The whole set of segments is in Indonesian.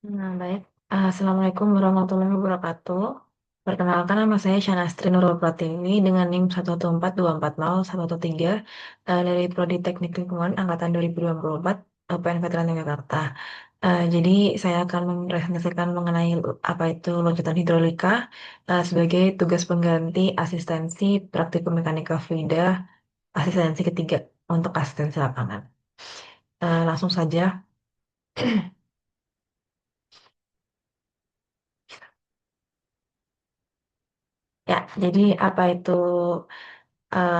Baik. Assalamualaikum warahmatullahi wabarakatuh. Perkenalkan nama saya Shanastri Nurul Pratiwi dengan NIM 114240113 dari Prodi Teknik Lingkungan Angkatan 2024 UPN Veteran Yogyakarta. Jadi saya akan mempresentasikan mengenai apa itu loncatan hidrolika sebagai tugas pengganti asistensi praktikum mekanika fluida asistensi ketiga untuk asistensi lapangan. Langsung saja. Ya, jadi apa itu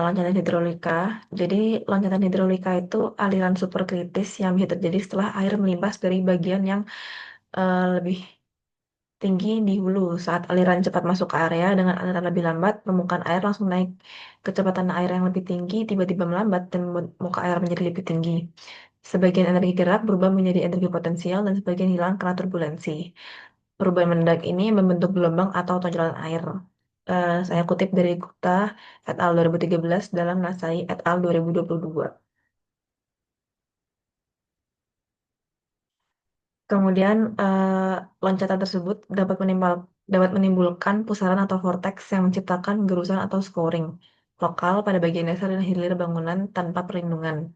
loncatan hidrolika? Jadi loncatan hidrolika itu aliran superkritis yang bisa terjadi setelah air melimpah dari bagian yang lebih tinggi di hulu. Saat aliran cepat masuk ke area dengan aliran lebih lambat, permukaan air langsung naik. Kecepatan air yang lebih tinggi tiba-tiba melambat dan membuat muka air menjadi lebih tinggi. Sebagian energi gerak berubah menjadi energi potensial dan sebagian hilang karena turbulensi. Perubahan mendadak ini membentuk gelombang atau tonjolan air. Saya kutip dari Gupta et al. 2013 dalam Nasai et al. 2022. Kemudian loncatan tersebut dapat menimbulkan pusaran atau vortex yang menciptakan gerusan atau scoring lokal pada bagian dasar dan hilir bangunan tanpa perlindungan.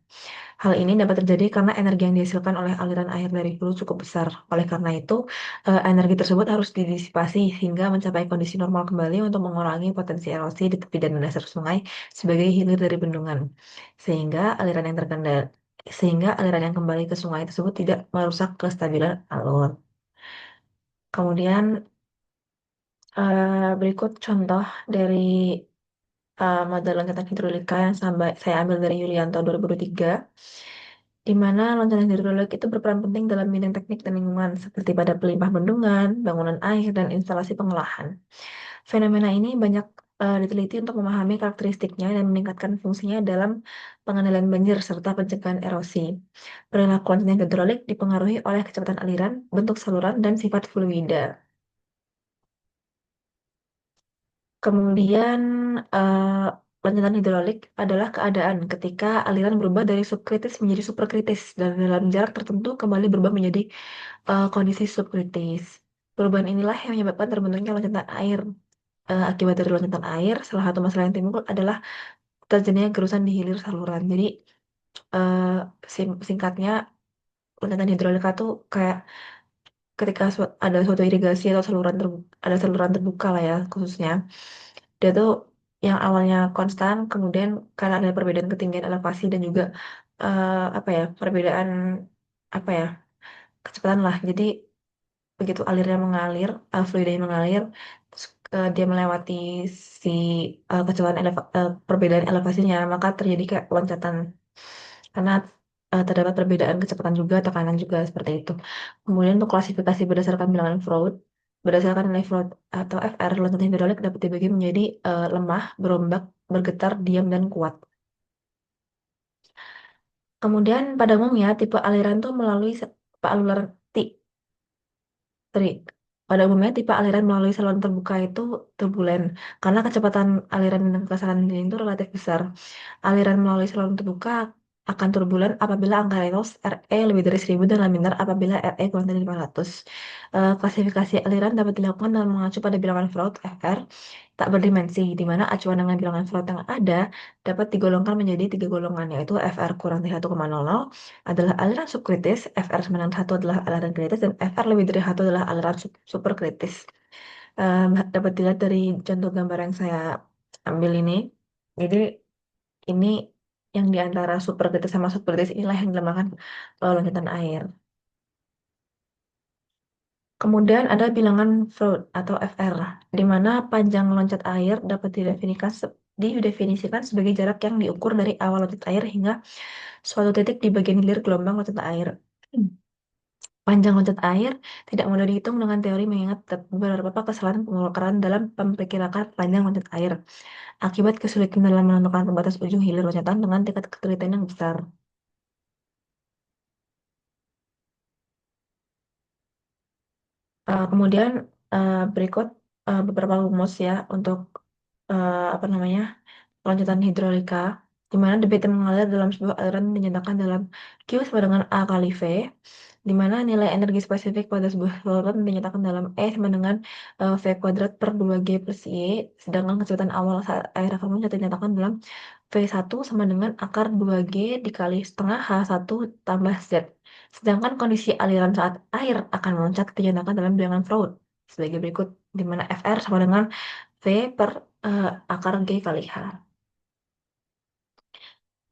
Hal ini dapat terjadi karena energi yang dihasilkan oleh aliran air dari hulu cukup besar. Oleh karena itu, energi tersebut harus didisipasi hingga mencapai kondisi normal kembali untuk mengurangi potensi erosi di tepi dan dasar sungai sebagai hilir dari bendungan. Sehingga aliran yang terkendali sehingga aliran yang kembali ke sungai tersebut tidak merusak kestabilan alur. Kemudian berikut contoh dari model loncatan hidrolika yang saya ambil dari Yulianto 2023, di mana loncatan hidrolik itu berperan penting dalam bidang teknik dan lingkungan, seperti pada pelimpah bendungan, bangunan air, dan instalasi pengolahan. Fenomena ini banyak diteliti untuk memahami karakteristiknya dan meningkatkan fungsinya dalam pengendalian banjir serta pencegahan erosi. Perilaku loncatan hidrolik dipengaruhi oleh kecepatan aliran, bentuk saluran, dan sifat fluida. Kemudian loncatan hidrolik adalah keadaan ketika aliran berubah dari subkritis menjadi superkritis dan dalam jarak tertentu kembali berubah menjadi kondisi subkritis. Perubahan inilah yang menyebabkan terbentuknya loncatan air. Akibat dari loncatan air, salah satu masalah yang timbul adalah terjadinya gerusan di hilir saluran. Jadi eh, singkatnya loncatan hidrolika tuh kayak ketika ada suatu irigasi atau ada saluran terbuka lah ya khususnya. Dia tuh yang awalnya konstan, kemudian karena ada perbedaan ketinggian elevasi dan juga apa ya, perbedaan apa ya, kecepatan lah. Jadi begitu alirnya mengalir, fluidnya mengalir, terus, dia melewati si perbedaan elevasinya, maka terjadi kayak loncatan karena terdapat perbedaan kecepatan juga, tekanan juga seperti itu. Kemudian untuk klasifikasi berdasarkan bilangan Freud, berdasarkan nilai Freud atau FR, loncatan hidrolik dapat dibagi menjadi lemah, berombak, bergetar, diam, dan kuat. Kemudian pada umumnya tipe aliran tuh melalui aliran Teri. Pada umumnya tipe aliran melalui saluran terbuka itu turbulen karena kecepatan aliran dan kekesalan dinding itu relatif besar. Aliran melalui saluran terbuka akan turbulen apabila angka Reynolds RE lebih dari 1000 dan laminar apabila RE kurang dari 500. Klasifikasi aliran dapat dilakukan dengan mengacu pada bilangan Freud FR tak berdimensi, di mana acuan dengan bilangan Freud yang ada dapat digolongkan menjadi tiga golongan, yaitu FR kurang dari 1,00 adalah aliran subkritis, FR sama dengan 1 adalah aliran kritis, dan FR lebih dari 1 adalah aliran superkritis. Dapat dilihat dari contoh gambar yang saya ambil ini. Jadi ini yang di antara superkritis sama subkritis inilah yang dinamakan loncatan air. Kemudian ada bilangan Freud atau FR, di mana panjang loncat air dapat didefinisikan sebagai jarak yang diukur dari awal loncat air hingga suatu titik di bagian hilir gelombang loncat air. Panjang loncat air tidak mudah dihitung dengan teori mengingat beberapa kesalahan pengukuran dalam memperkirakan panjang loncat air akibat kesulitan dalam menentukan pembatas ujung hilir loncatan dengan tingkat ketelitian yang besar. Kemudian berikut beberapa rumus ya untuk apa namanya loncatan hidrolika. di mana debit yang mengalir dalam sebuah aliran dinyatakan dalam Q sama dengan A kali V, di mana nilai energi spesifik pada sebuah saluran dinyatakan dalam E sama dengan V kuadrat per 2G plus Y, sedangkan kecepatan awal saat air akan meluncur dinyatakan dalam V1 sama dengan akar 2G dikali setengah H1 tambah Z. Sedangkan kondisi aliran saat air akan meloncat dinyatakan dalam bilangan Freud sebagai berikut, di mana FR sama dengan V per akar G kali H.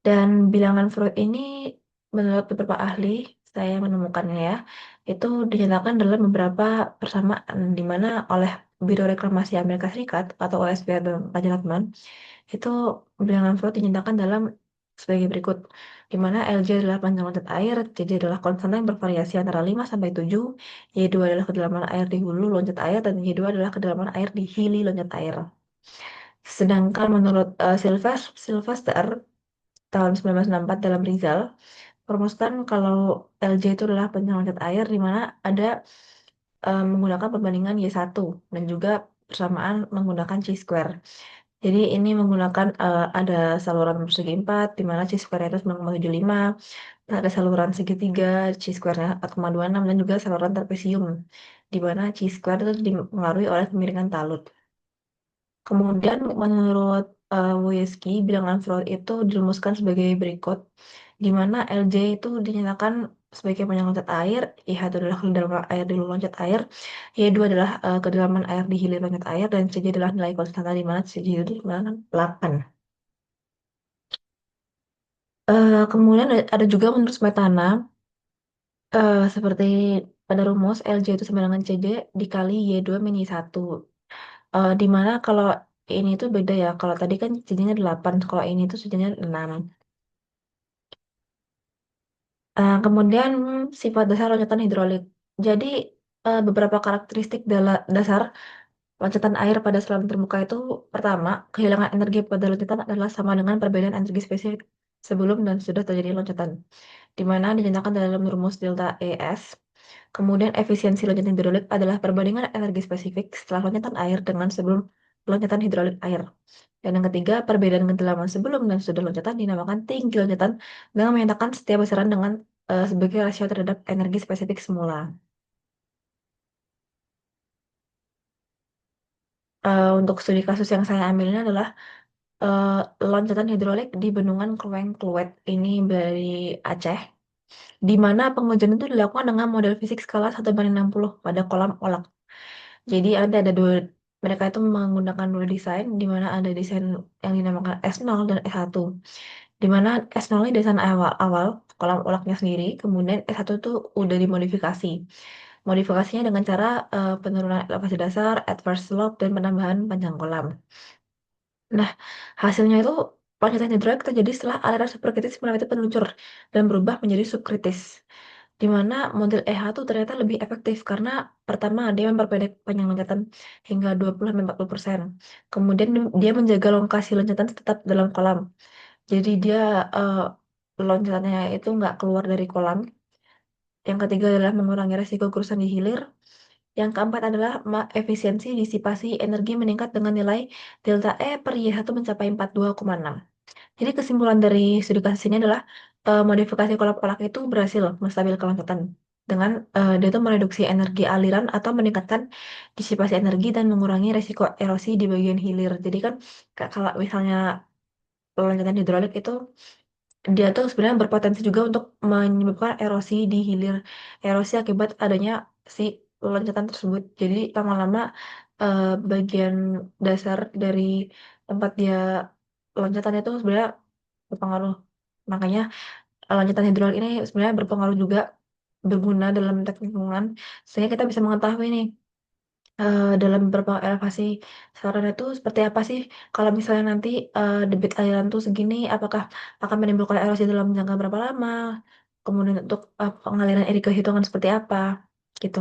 Dan bilangan Freud ini menurut beberapa ahli, saya menemukannya ya, itu dinyatakan dalam beberapa persamaan di mana oleh Biro Reklamasi Amerika Serikat atau OSP dan Raja Ratman, itu bilangan Freud dinyatakan dalam sebagai berikut, di mana LJ adalah panjang loncat air, JJ adalah konstanta yang bervariasi antara 5 sampai 7, Y2 adalah kedalaman air di hulu loncat air, dan Y2 adalah kedalaman air di hili loncat air. Sedangkan menurut Sylvester tahun 1964 dalam Rizal, merumuskan kalau LJ itu adalah panjang loncat air di mana ada menggunakan perbandingan Y1 dan juga persamaan menggunakan chi-square. Jadi ini menggunakan ada saluran persegi 4 di mana chi-square itu 9,75, ada saluran segitiga chi-square-nya 4,26 dan juga saluran trapesium di mana chi-square itu dipengaruhi oleh kemiringan talut. Kemudian menurut Wieski, bilangan Freud itu dirumuskan sebagai berikut, di mana LJ itu dinyatakan sebagai panjang loncat air, IH itu adalah kedalaman air di hulu loncat air, Y2 adalah kedalaman air di hilir loncat air, dan CJ adalah nilai konstanta di mana CJ itu adalah 8. Kemudian ada juga menurut Smetana, seperti pada rumus LJ itu sama dengan CJ dikali Y2 min Y1. Di mana kalau ini tuh beda ya. Kalau tadi kan CJ-nya 8, kalau ini tuh CJ-nya 6. Kemudian sifat dasar loncatan hidrolik. Jadi beberapa karakteristik dasar loncatan air pada saluran terbuka itu pertama, kehilangan energi pada loncatan adalah sama dengan perbedaan energi spesifik sebelum dan sudah terjadi loncatan, di mana dinyatakan dalam rumus delta ES. Kemudian efisiensi loncatan hidrolik adalah perbandingan energi spesifik setelah loncatan air dengan sebelum loncatan hidrolik air. Dan yang ketiga, perbedaan kedalaman sebelum dan sudah loncatan dinamakan tinggi loncatan dengan menyatakan setiap besaran dengan sebagai rasio terhadap energi spesifik semula. Untuk studi kasus yang saya ambil ini adalah eh, loncatan hidrolik di Bendungan Kluweng Kluwet ini dari Aceh, di mana pengujian itu dilakukan dengan model fisik skala 1:60 pada kolam Olak. Jadi ada dua, mereka itu menggunakan dua desain, di mana ada desain yang dinamakan S0 dan S1. Di mana S0 ini desain awal kolam Olaknya sendiri, kemudian S1 itu udah dimodifikasi. Modifikasinya dengan cara penurunan elevasi dasar, adverse slope, dan penambahan panjang kolam. Nah, hasilnya itu loncatan hidrolik terjadi setelah aliran superkritis melewati peneluncur dan berubah menjadi subkritis. Di mana model EH itu ternyata lebih efektif karena pertama dia memperpendek panjang loncatan hingga 20-40%. Kemudian dia menjaga lokasi loncatan tetap dalam kolam. Jadi dia eh, loncatannya itu nggak keluar dari kolam. Yang ketiga adalah mengurangi resiko kerusakan di hilir. Yang keempat adalah efisiensi disipasi energi meningkat dengan nilai delta E per Y1 mencapai 42,6. Jadi kesimpulan dari studi kasus ini adalah modifikasi kolak-kolak itu berhasil menstabilkan loncatan dengan dia itu mereduksi energi aliran atau meningkatkan disipasi energi dan mengurangi resiko erosi di bagian hilir. Jadi kan kalau misalnya loncatan hidrolik itu dia tuh sebenarnya berpotensi juga untuk menyebabkan erosi di hilir, erosi akibat adanya si loncatan tersebut. Jadi lama-lama eh, bagian dasar dari tempat dia loncatan itu sebenarnya berpengaruh. Makanya loncatan hidrolik ini sebenarnya berpengaruh juga, berguna dalam teknik lingkungan, sehingga kita bisa mengetahui nih dalam beberapa elevasi saluran itu seperti apa sih kalau misalnya nanti debit aliran tuh segini, apakah akan menimbulkan erosi dalam jangka berapa lama, kemudian untuk pengaliran air ke hitungan seperti apa gitu.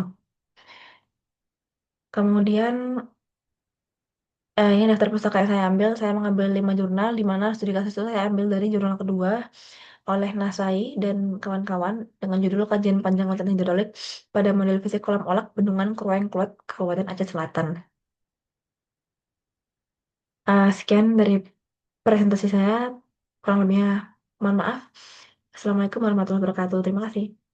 Kemudian ini daftar pustaka yang saya ambil, saya mengambil 5 jurnal, di mana studi kasus itu saya ambil dari jurnal kedua oleh Nasai dan kawan-kawan dengan judul Kajian Panjang Loncatan Hidrolik pada Model Fisik Kolam Olak Bendungan Krueng Klot, Kabupaten Aceh Selatan. Sekian dari presentasi saya. Kurang lebihnya mohon maaf. Assalamualaikum warahmatullahi wabarakatuh. Terima kasih.